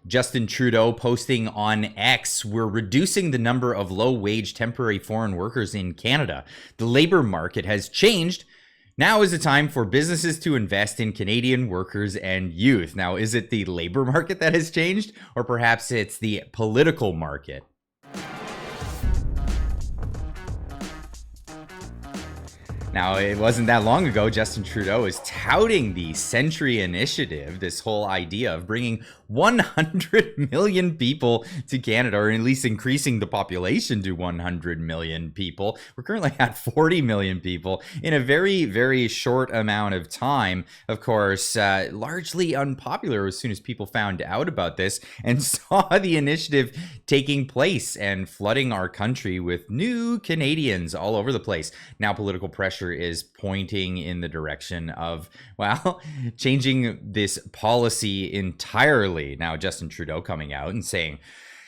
Justin Trudeau posting on X, "We're reducing the number of low-wage temporary foreign workers in Canada. The labor market has changed. Now is the time for businesses to invest in Canadian workers and youth." Now, is it the labor market that has changed, or perhaps it's the political market? Now, it wasn't that long ago, Justin Trudeau was touting the Century Initiative, this whole idea of bringing 100 million people to Canada, or at least increasing the population to 100 million people. We're currently at 40 million people in a very, very short amount of time. Of course, largely unpopular as soon as people found out about this and saw the initiative taking place and flooding our country with new Canadians all over the place. Now, political pressure is pointing in the direction of, well, changing this policy entirely. Now, Justin Trudeau coming out and saying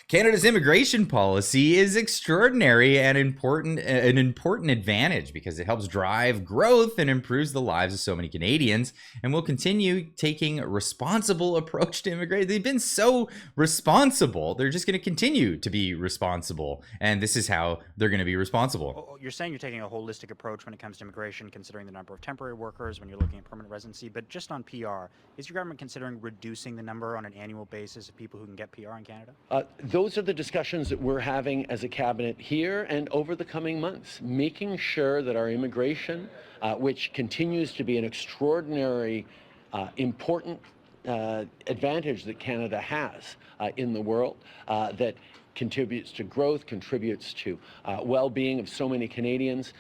Canada's immigration policy is extraordinary and an important advantage because it helps drive growth and improves the lives of so many Canadians, and will continue taking a responsible approach to immigration. They've been so responsible. They're just going to continue to be responsible, and this is how they're going to be responsible. You're saying you're taking a holistic approach when it comes to immigration, considering the number of temporary workers when you're looking at permanent residency, but just on PR, is your government considering reducing the number on an annual basis of people who can get PR in Canada? Those are the discussions that we're having as a cabinet here and over the coming months, making sure that our immigration, which continues to be an extraordinary, important advantage that Canada has in the world, that contributes to growth, contributes to well-being of so many Canadians,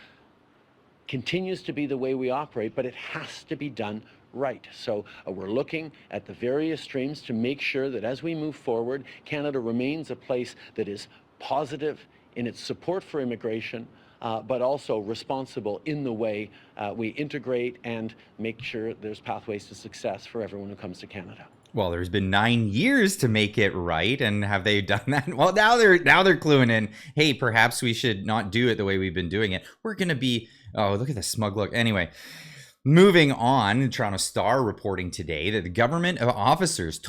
continues to be the way we operate, but it has to be done right. So we're looking at the various streams to make sure that as we move forward, Canada remains a place that is positive in its support for immigration, but also responsible in the way we integrate and make sure there's pathways to success for everyone who comes to Canada. Well, there's been 9 years to make it right, and have they done that? Well, now they're cluing in. Hey, perhaps we should not do it the way we've been doing it. We're gonna be, oh, look at the smug look. Anyway, moving on, Toronto Star reporting today that the government officers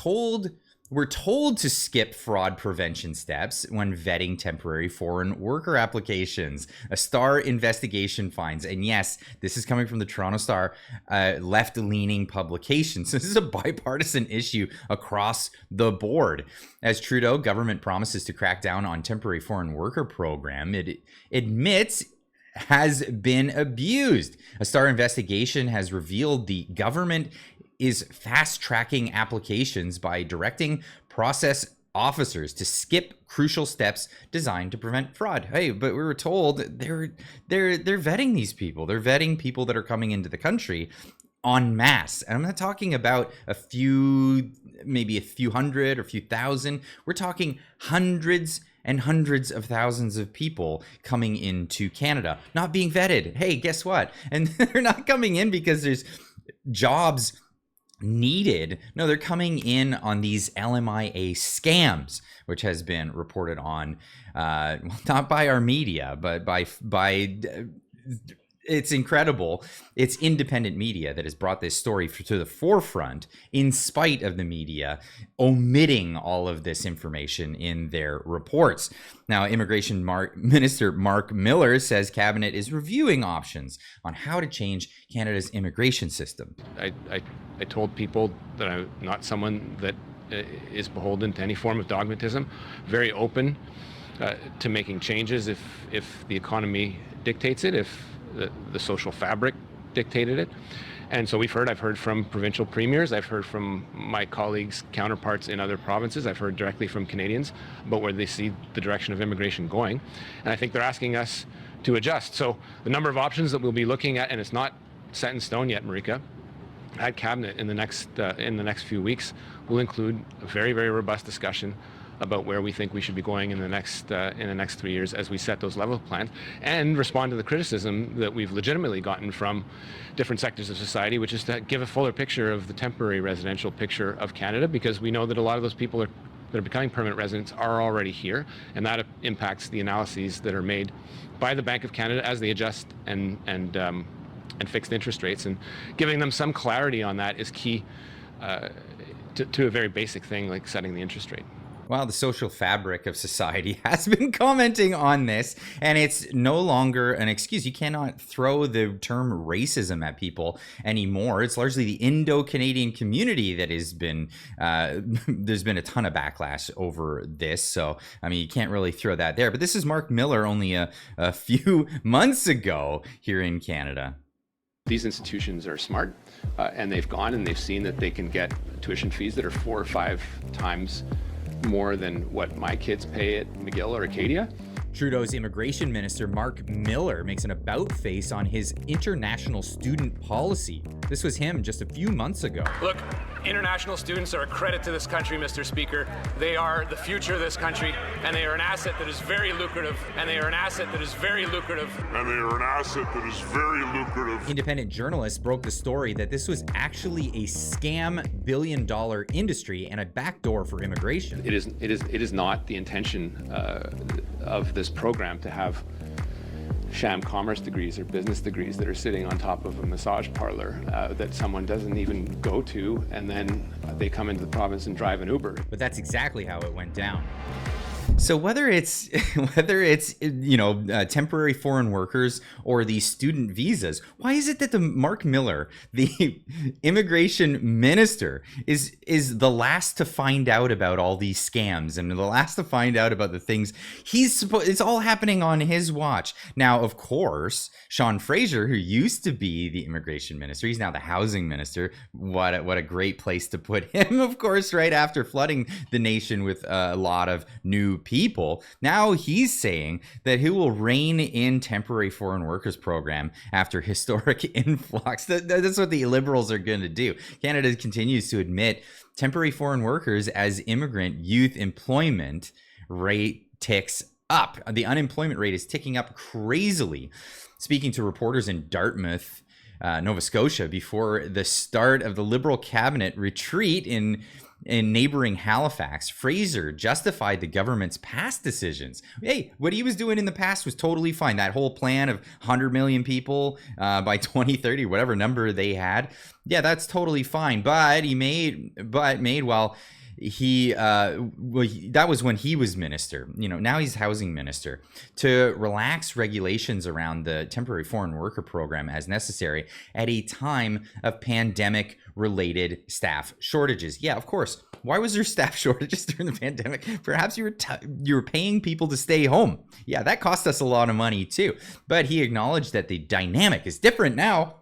were told to skip fraud prevention steps when vetting temporary foreign worker applications. A Star investigation finds, and yes, this is coming from the Toronto Star, left-leaning publication. So this is a bipartisan issue across the board. As Trudeau government promises to crack down on temporary foreign worker program, it admits has been abused. A Star investigation has revealed the government is fast-tracking applications by directing process officers to skip crucial steps designed to prevent fraud. Hey, but we were told they're vetting these people. They're vetting people that are coming into the country en masse. And I'm not talking about a few, maybe a few hundred or a few thousand. We're talking hundreds and hundreds of thousands of people coming into Canada, not being vetted. Hey, guess what? And they're not coming in because there's jobs needed. No, they're coming in on these LMIA scams, which has been reported on, not by our media, but by it's incredible. It's independent media that has brought this story to the forefront, in spite of the media omitting all of this information in their reports. Now, Immigration Minister Mark Miller says Cabinet is reviewing options on how to change Canada's immigration system. I told people that I'm not someone that is beholden to any form of dogmatism, very open to making changes if the economy dictates it, if the social fabric dictated it. And so I've heard from provincial premiers, I've heard from my colleagues, counterparts in other provinces, I've heard directly from Canadians about where they see the direction of immigration going. And I think they're asking us to adjust. So the number of options that we'll be looking at, and it's not set in stone yet, Marika, at Cabinet in the next few weeks, will include a very, very robust discussion about where we think we should be going in the next 3 years as we set those level plans, and respond to the criticism that we've legitimately gotten from different sectors of society, which is to give a fuller picture of the temporary residential picture of Canada, because we know that a lot of those people that are becoming permanent residents are already here, and that impacts the analyses that are made by the Bank of Canada as they adjust and fixed interest rates, and giving them some clarity on that is key to a very basic thing like setting the interest rate. Well, the social fabric of society has been commenting on this, and it's no longer an excuse. You cannot throw the term racism at people anymore. It's largely the Indo-Canadian community that has been, there's been a ton of backlash over this. So, I mean, you can't really throw that there. But this is Mark Miller only a few months ago here in Canada. These institutions are smart, and they've gone and they've seen that they can get tuition fees that are 4 or 5 times more than what my kids pay at McGill or Acadia. Trudeau's immigration minister, Mark Miller, makes an about face on his international student policy. This was him just a few months ago. Look, international students are a credit to this country, Mr. Speaker. They are the future of this country, and they are an asset that is very lucrative, and they are an asset that is very lucrative. And they are an asset that is very lucrative. Independent journalists broke the story that this was actually a scam billion-dollar industry and a backdoor for immigration. It is not the intention of this program to have sham commerce degrees or business degrees that are sitting on top of a massage parlor that someone doesn't even go to, and then they come into the province and drive an Uber. But that's exactly how it went down. So whether it's temporary foreign workers or these student visas, why is it that the Mark Miller, the immigration minister, is the last to find out about all these scams and the last to find out about the things it's all happening on his watch? Now, of course, Sean Fraser, who used to be the immigration minister, he's now the housing minister. What a great place to put him, of course, right after flooding the nation with a lot of new people. Now he's saying that he will rein in temporary foreign workers program after historic influx. That's what the Liberals are going to do. Canada continues to admit temporary foreign workers as immigrant youth employment rate ticks up. The unemployment rate is ticking up crazily. Speaking to reporters in Dartmouth, Nova Scotia, before the start of the Liberal cabinet retreat in neighboring Halifax, Fraser justified the government's past decisions. Hey, what he was doing in the past was totally fine. That whole plan of 100 million people by 2030, whatever number they had, yeah, that's totally fine. But that was when he was minister. Now he's housing minister, to relax regulations around the temporary foreign worker program as necessary at a time of pandemic related staff shortages. Yeah, of course. Why was there staff shortages during the pandemic? Perhaps you were paying people to stay home. Yeah, that cost us a lot of money too. But he acknowledged that the dynamic is different now,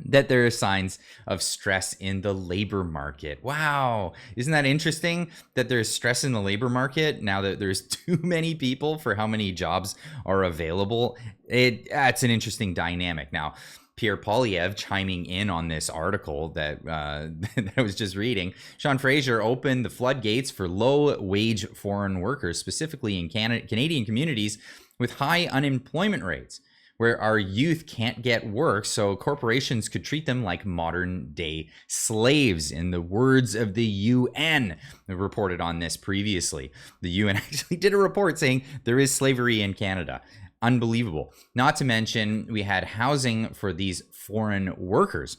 that there are signs of stress in the labor market. Wow. Isn't that interesting that there's stress in the labor market now that there's too many people for how many jobs are available? That's an interesting dynamic. Now, Pierre Poilievre chiming in on this article that I was just reading. Sean Fraser opened the floodgates for low-wage foreign workers, specifically in Canadian communities with high unemployment rates, where our youth can't get work, so corporations could treat them like modern-day slaves, in the words of the UN. They reported on this previously. The UN actually did a report saying there is slavery in Canada. Unbelievable. Not to mention, we had housing for these foreign workers.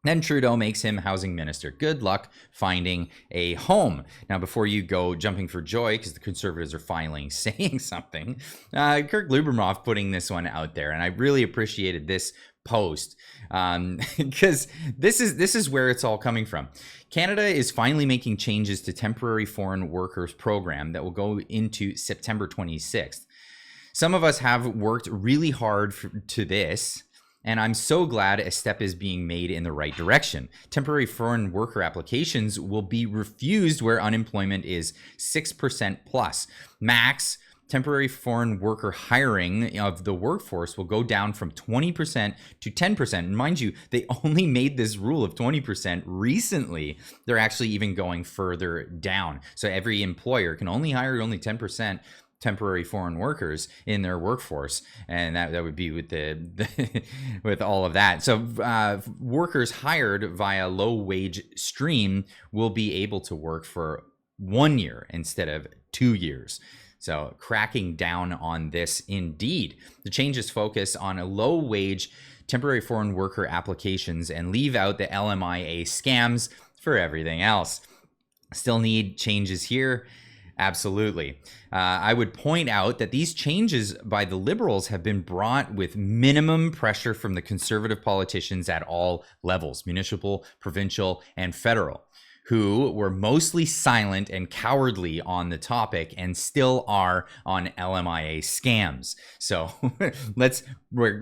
Then Trudeau makes him housing minister. Good luck finding a home. Now, before you go jumping for joy, because the Conservatives are finally saying something, Kirk Lubimov putting this one out there, and I really appreciated this post because this is where it's all coming from. Canada is finally making changes to temporary foreign workers program that will go into September 26th. Some of us have worked really hard to this, and I'm so glad a step is being made in the right direction. Temporary foreign worker applications will be refused where unemployment is 6% plus. Max temporary foreign worker hiring of the workforce will go down from 20% to 10%. And mind you, they only made this rule of 20% recently. They're actually even going further down. So every employer can only hire 10% temporary foreign workers in their workforce, and that would be with with all of that. So workers hired via low wage stream will be able to work for 1 year instead of 2 years. So cracking down on this indeed. The changes focus on a low wage temporary foreign worker applications and leave out the LMIA scams for everything else. Still need changes here? Absolutely. I would point out that these changes by the Liberals have been brought with minimum pressure from the Conservative politicians at all levels, municipal, provincial, and federal, who were mostly silent and cowardly on the topic and still are on LMIA scams. So let's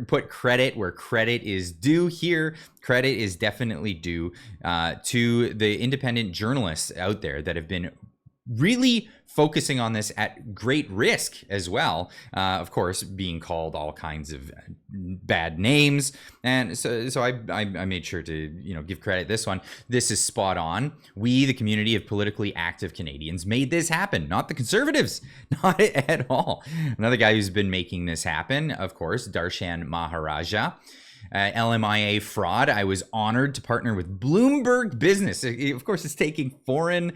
put credit where credit is due here. Credit is definitely due to the independent journalists out there that have been really focusing on this at great risk as well. Of course, being called all kinds of bad names. And so I made sure to, give credit this one. This is spot on. We, the community of politically active Canadians, made this happen, not the Conservatives, not at all. Another guy who's been making this happen, of course, Darshan Maharaja. LMIA fraud. I was honored to partner with Bloomberg Business. Of course, it's taking foreign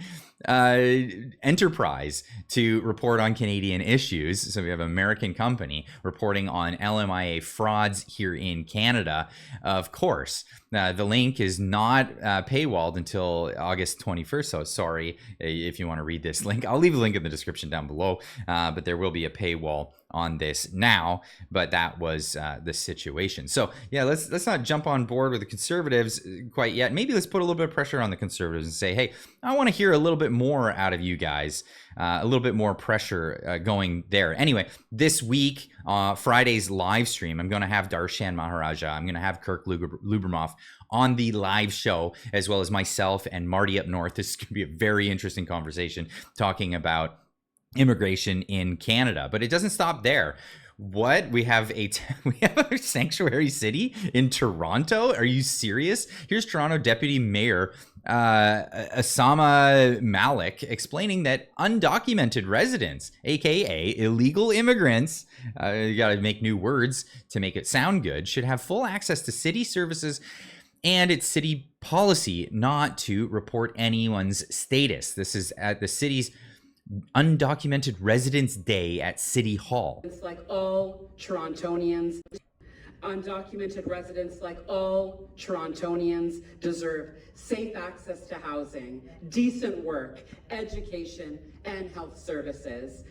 enterprise to report on Canadian issues. So we have an American company reporting on LMIA frauds here in Canada. Of course, the link is not paywalled until August 21st. So sorry if you want to read this link. I'll leave a link in the description down below, but there will be a paywall on this now, but that was the situation. So yeah, let's not jump on board with the Conservatives quite yet. Maybe let's put a little bit of pressure on the Conservatives and say, hey, I want to hear a little bit more out of you guys, a little bit more pressure going there. Anyway, this week, Friday's live stream, I'm going to have Darshan Maharaja, I'm going to have Kirk Lubimov on the live show, as well as myself and Marty up north. This is going to be a very interesting conversation talking about immigration in Canada, but it doesn't stop there. What? We have a sanctuary city in Toronto? Are you serious? Here's Toronto Deputy Mayor Asama Malik explaining that undocumented residents, aka illegal immigrants, you got to make new words to make it sound good, should have full access to city services, and it's city policy not to report anyone's status. This is at the city's Undocumented Residents Day at City Hall. It's like all Torontonians, undocumented residents like all Torontonians deserve safe access to housing, decent work, education, and health services.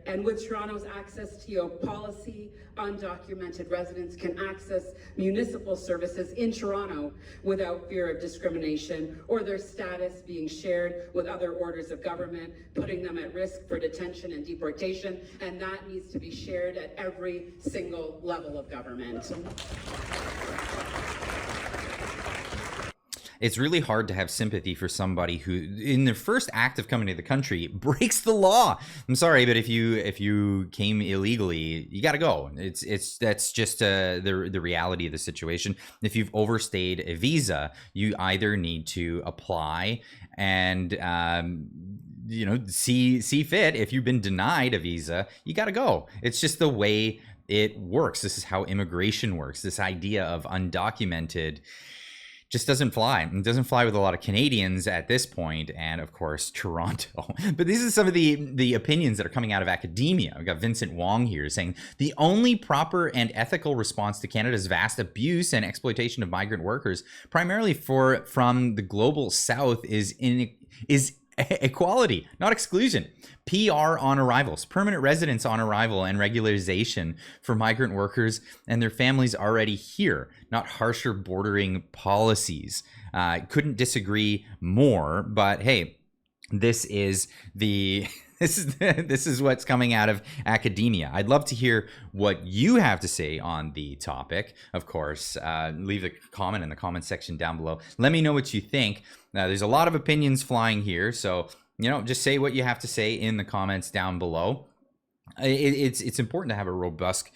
And with Toronto's Access TO policy, undocumented residents can access municipal services in Toronto without fear of discrimination or their status being shared with other orders of government, putting them at risk for detention and deportation. And that needs to be shared at every single level of government. It's really hard to have sympathy for somebody who, in their first act of coming to the country, breaks the law. I'm sorry, but if you came illegally, you got to go. That's just the reality of the situation. If you've overstayed a visa, you either need to apply and see fit. If you've been denied a visa, you got to go. It's just the way it works. This is how immigration works. This idea of undocumented just doesn't fly. It doesn't fly with a lot of Canadians at this point, and of course Toronto. But these are some of the opinions that are coming out of academia. We've got Vincent Wong here saying the only proper and ethical response to Canada's vast abuse and exploitation of migrant workers, primarily from the global south, is equality, not exclusion. PR on arrivals, permanent residence on arrival, and regularization for migrant workers and their families already here, not harsher bordering policies. Couldn't disagree more, but hey, this is what's coming out of academia. I'd love to hear what you have to say on the topic. Of course, leave a comment in the comment section down below. Let me know what you think. There's a lot of opinions flying here, so just say what you have to say in the comments down below. It's important to have a robust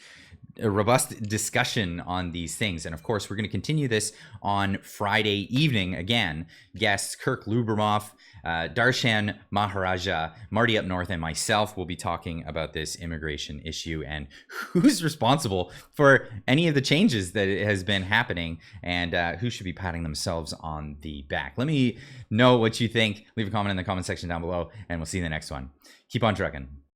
discussion on these things. And of course, we're going to continue this on Friday evening. Again, guests Kirk Lubimov, Darshan Maharaja, Marty up north, and myself will be talking about this immigration issue and who's responsible for any of the changes that has been happening, and who should be patting themselves on the back. Let me know what you think. Leave a comment in the comment section down below, and we'll see you in the next one. Keep on trucking.